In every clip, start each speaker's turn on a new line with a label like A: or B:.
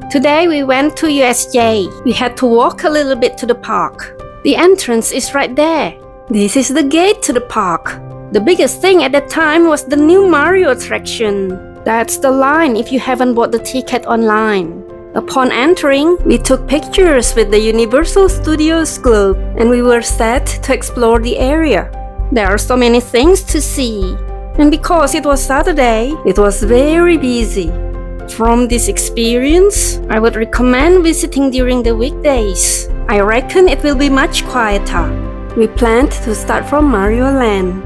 A: Today we went to USJ. We had to walk a little bit to the park. The entrance is right there. This is the gate to the park. The biggest thing at that time was the new Mario attraction. That's the line if you haven't bought the ticket online. Upon entering, we took pictures with the Universal Studios globe and we were set to explore the area. There are so many things to see. And because it was Saturday, it was very busy. From this experience, I would recommend visiting during the weekdays. I reckon it will be much quieter. We planned to start from Mario Land.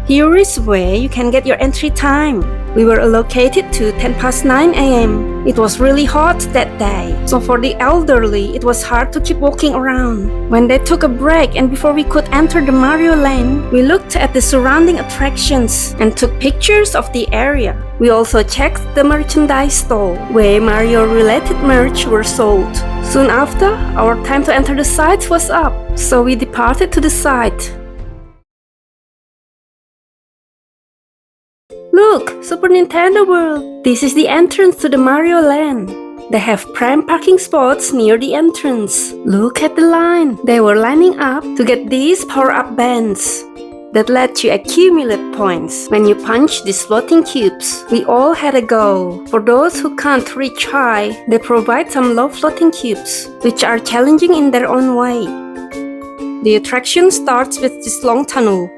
A: Here is where you can get your entry time. We were allocated to 9:10 a.m. It was really hot that day, so for the elderly, it was hard to keep walking around. When they took a break and before we could enter the Mario Land, we looked at the surrounding attractions and took pictures of the area. We also checked the merchandise stall, where Mario-related merch were sold. Soon after, our time to enter the site was up, so we departed to the site. Look, Super Nintendo World! This is the entrance to the Mario Land. They have prime parking spots near the entrance. Look at the line. They were lining up to get these power-up bands that let you accumulate points when you punch these floating cubes. We all had a go. For those who can't reach high, they provide some low floating cubes, which are challenging in their own way. The attraction starts with this long tunnel.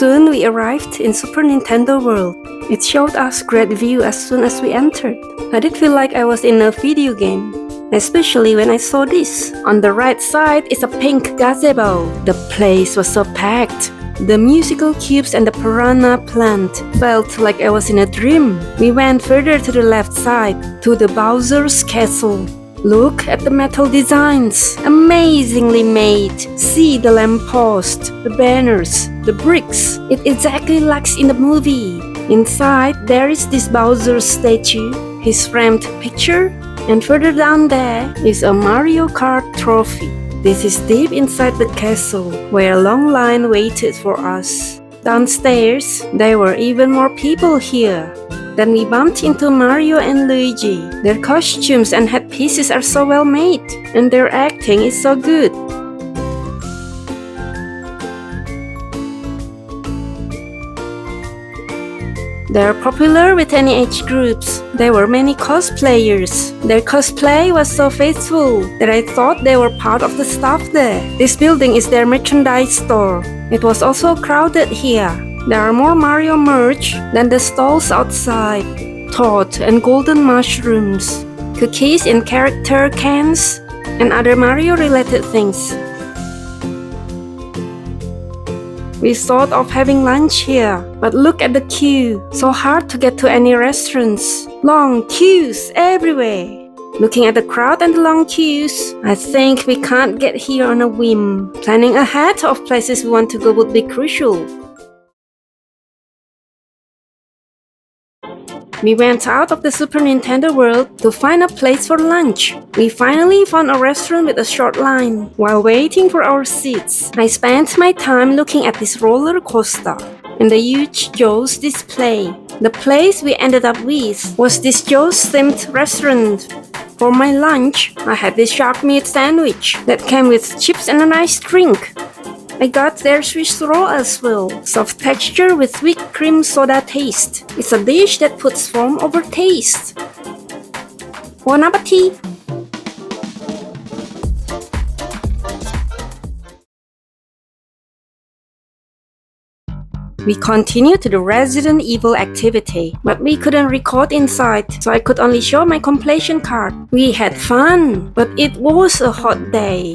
A: Soon we arrived in Super Nintendo World. It showed us great view as soon as we entered. I did feel like I was in a video game, especially when I saw this. On the right side is a pink gazebo. The place was so packed. The musical cubes and the piranha plant felt like I was in a dream. We went further to the left side, to the Bowser's Castle. Look at the metal designs, amazingly made. See the lamppost, the banners, the bricks. It exactly looks in the movie. Inside, there is this Bowser statue, his framed picture, and further down there is a Mario Kart trophy. This is deep inside the castle, where a long line waited for us. Downstairs, there were even more people here. Then we bumped into Mario and Luigi. Their costumes and headpieces are so well made, and their acting is so good. They are popular with any age groups. There were many cosplayers. Their cosplay was so faithful that I thought they were part of the staff there. This building is their merchandise store. It was also crowded here. There are more Mario merch than the stalls outside. Toad and golden mushrooms, cookies in character cans, and other Mario-related things. We thought of having lunch here, but look at the queue. So hard to get to any restaurants. Long queues everywhere. Looking at the crowd and the long queues, I think we can't get here on a whim. Planning ahead of places we want to go would be crucial. We went out of the Super Nintendo World to find a place for lunch. We finally found a restaurant with a short line. While waiting for our seats, I spent my time looking at this roller coaster and the huge Joe's display. The place we ended up with was this Joe's themed restaurant. For my lunch, I had this shark meat sandwich that came with chips and a nice drink. I got their Swiss roll as well, soft texture with whipped cream soda taste. It's a dish that puts form over taste. Bon appetit! We continued to the Resident Evil activity, but we couldn't record inside, so I could only show my completion card. We had fun, but it was a hot day.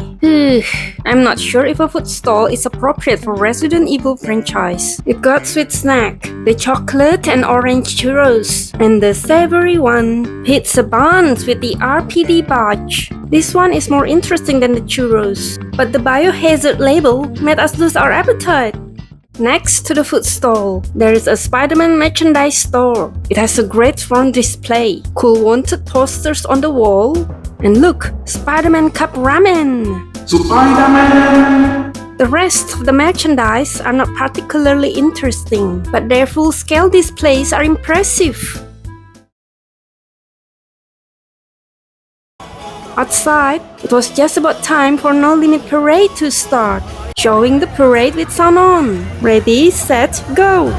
A: I'm not sure if a food stall is appropriate for Resident Evil franchise. It got sweet snack, the chocolate and orange churros, and the savory one, pizza buns with the RPD badge. This one is more interesting than the churros, but the biohazard label made us lose our appetite. Next to the food stall, there is a Spider-Man merchandise store. It has a great front display, cool wanted posters on the wall, and look, Spider-Man Cup Ramen!
B: Spider-Man!
A: The rest of the merchandise are not particularly interesting, but their full-scale displays are impressive. Outside, it was just about time for No Limit Parade to start, showing the parade with sound on. Ready, set, go!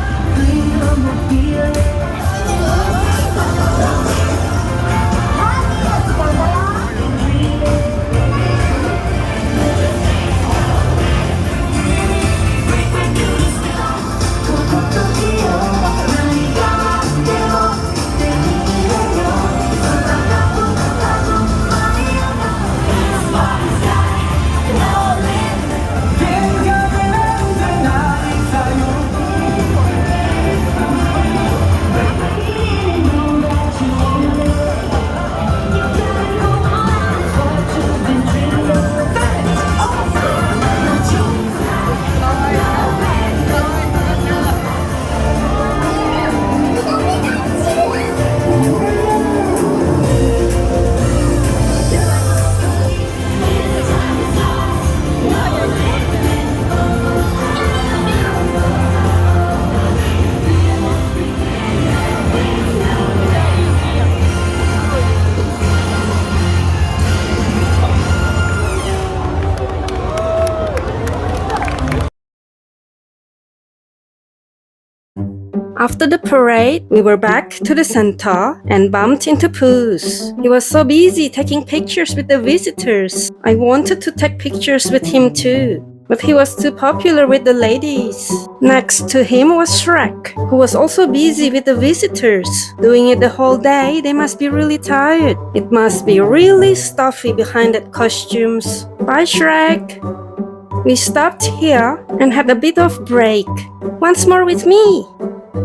A: After the parade, we were back to the center and bumped into Puss. He was so busy taking pictures with the visitors. I wanted to take pictures with him too, but he was too popular with the ladies. Next to him was Shrek, who was also busy with the visitors. Doing it the whole day, they must be really tired. It must be really stuffy behind that costumes. Bye, Shrek! We stopped here and had a bit of break. Once more with me!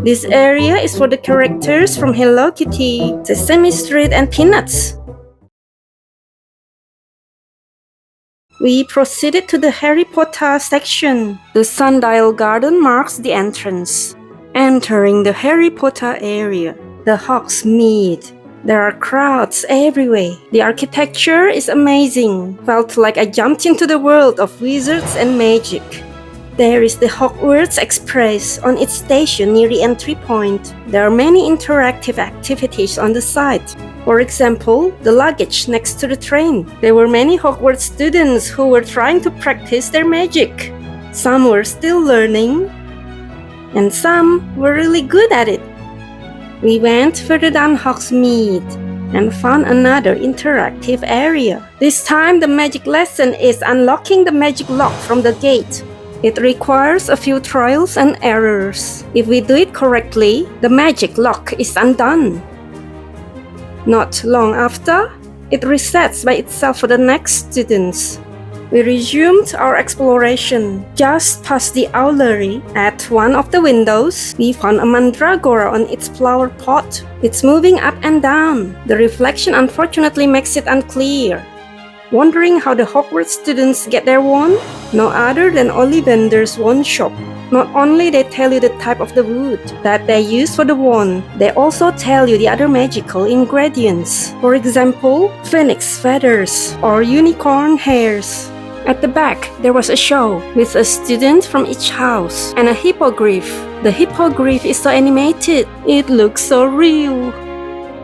A: This area is for the characters from Hello Kitty, Sesame Street and Peanuts. We proceeded to the Harry Potter section. The Sundial Garden marks the entrance. Entering the Harry Potter area, the Hogsmeade. There are crowds everywhere. The architecture is amazing. Felt like I jumped into the world of wizards and magic. There is the Hogwarts Express on its station near the entry point. There are many interactive activities on the site. For example, the luggage next to the train. There were many Hogwarts students who were trying to practice their magic. Some were still learning, and some were really good at it. We went further down Hogsmeade and found another interactive area. This time the magic lesson is unlocking the magic lock from the gate. It requires a few trials and errors. If we do it correctly, the magic lock is undone. Not long after, it resets by itself for the next students. We resumed our exploration. Just past the owlery, at one of the windows, we found a mandragora on its flower pot. It's moving up and down. The reflection unfortunately makes it unclear. Wondering how the Hogwarts students get their wand? No other than Ollivander's wand shop. Not only they tell you the type of the wood that they use for the wand, they also tell you the other magical ingredients. For example, phoenix feathers or unicorn hairs. At the back, there was a show with a student from each house and a hippogriff. The hippogriff is so animated, it looks so real.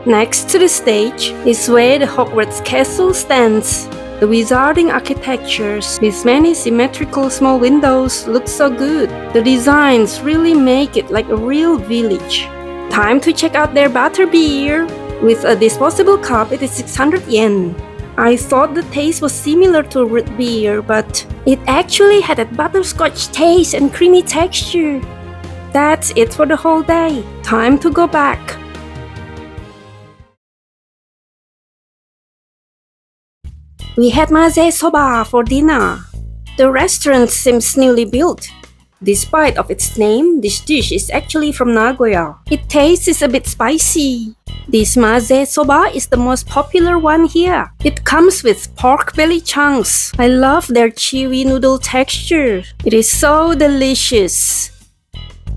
A: Next to the stage is where the Hogwarts castle stands. The wizarding architectures with many symmetrical small windows look so good. The designs really make it like a real village. Time to check out their butterbeer. With a disposable cup, it is 600 yen. I thought the taste was similar to root beer, but it actually had a butterscotch taste and creamy texture. That's it for the whole day. Time to go back. We had maze soba for dinner. The restaurant seems newly built. Despite of its name, this dish is actually from Nagoya. Its taste is a bit spicy. This maze soba is the most popular one here. It comes with pork belly chunks. I love their chewy noodle texture. It is so delicious.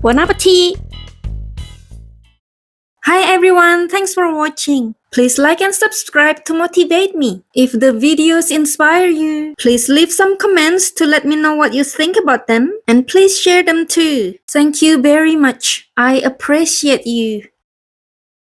A: Bon appetit!
B: Hi everyone, thanks for watching. Please like and subscribe to motivate me. If the videos inspire you, please leave some comments to let me know what you think about them, and please share them too. Thank you very much. I appreciate you.